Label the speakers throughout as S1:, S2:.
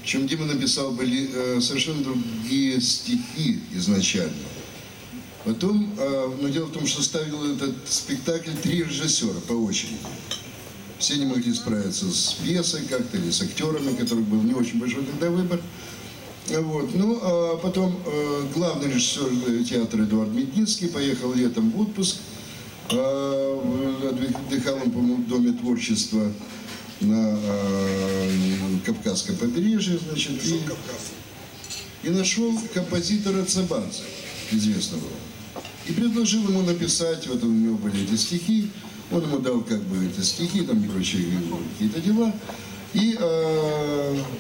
S1: Причем Дима написал были совершенно другие стихи изначально. Потом, но дело в том, что ставил этот спектакль 3 режиссера по очереди. Все не могли справиться с пьесой как-то или с актерами, которых был не очень большой тогда выбор. Вот. Ну, а потом главный режиссер театра Эдуард Медницкий поехал летом в отпуск. Отдыхал он, по-моему, в Доме творчества на Кавказском побережье, значит, и нашел композитора Цабадзе, известного. И предложил ему написать, вот у него были эти стихи, он ему дал как бы эти стихи, там и прочие какие-то дела. И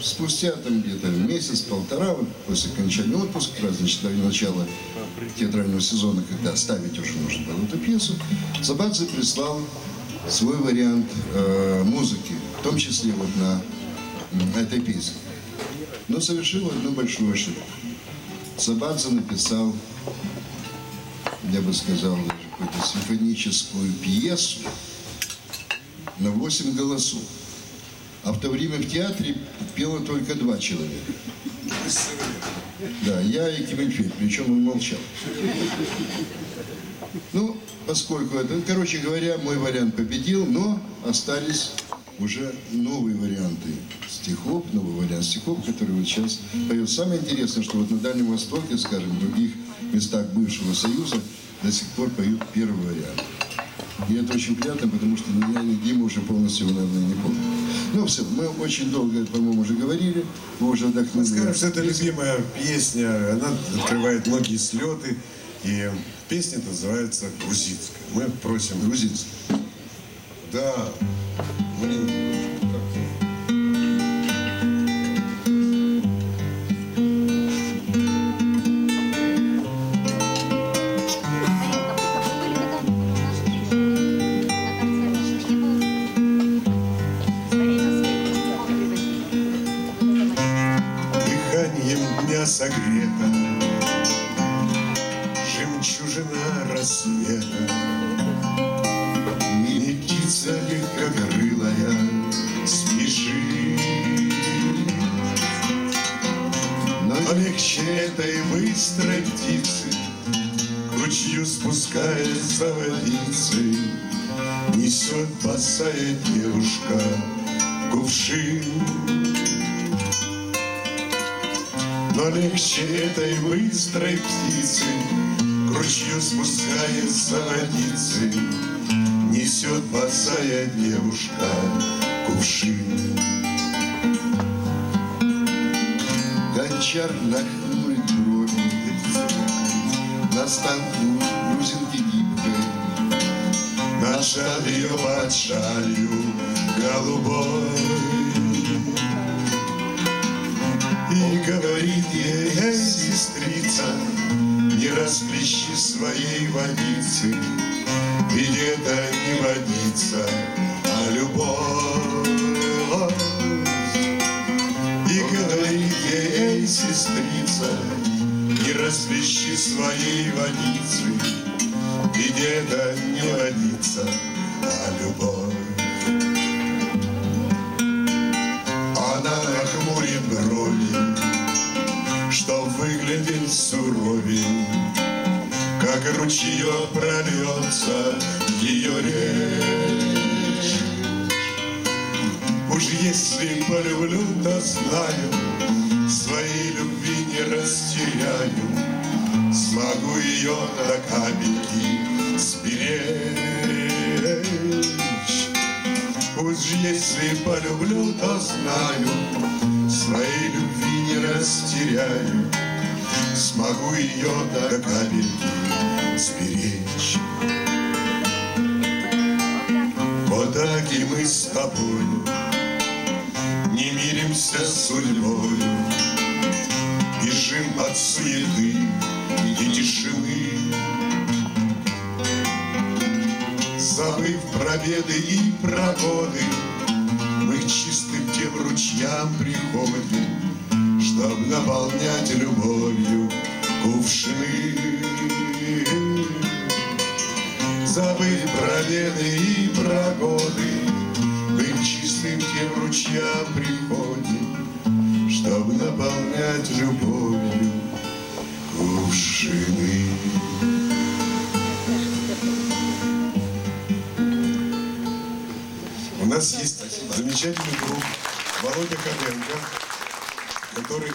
S1: спустя там где-то месяц-полтора, вот, после окончания отпуска, праздничного начала театрального сезона, когда ставить уже нужно было эту пьесу, Цабадзе прислал свой вариант музыки, в том числе вот на этой песне. Но совершил одну большую ошибку. Цабадзе написал, я бы сказал, даже какую-то симфоническую пьесу на 8 голосов. А в то время в театре пело только 2 человека. Да, я и Тимофей, причем он молчал. Ну, поскольку это, короче говоря, мой вариант победил, но остались уже новые варианты стихов, новый вариант стихов, который вот сейчас поет. Самое интересное, что вот на Дальнем Востоке, скажем, в других местах бывшего Союза до сих пор поют первый вариант. И это очень приятно, потому что я и Дима уже полностью его, наверное, не помню. Ну все, мы очень долго, по-моему, уже говорили, мы уже отдохнули.
S2: Скажем, что это любимая песня, она открывает многие слеты, и песня называется «Грузинская». Мы просим грузинскую. Да, мы...
S3: Согрета, жемчужина рассвета, и птица легкокрылая спешит. Но легче этой быстрой птицы, к ручью спускаясь за водицей, несет босая девушка кувшин. Но легче этой быстрой птицы, к ручью спускаясь за водицей, несет босая девушка кувшин.
S1: Гончар нахмурит брови, на станку грузинки гибкой,
S3: над шалью под шалью голубой. И говорит ей: эй, сестрица, не расплещи своей водицы, ведь это не водица, а любовь. И говорит ей: эй, сестрица, не расплещи своей водицы, ведь это не водица, а любовь. Она нахмурит брови, что выглядит суровей, как ручеек прольется ее речь. Уж если полюблю, то знаю, своей любви не растеряю, смогу ее до капельки сберечь. Уж если полюблю, то знаю, своей любви не растеряю, смогу ее до капельки сберечь. Вот так и мы с тобою не миримся с судьбою, бежим от суеты и тишины, забыв про беды и про годы, мы к чистым тем ручьям приходим, чтоб наполнять любовью кувшины. Забыв про беды и про годы, мы к чистым тем ручьям приходим, чтоб наполнять любовью кувшины.
S2: У нас есть замечательный друг Володя Ковенко, который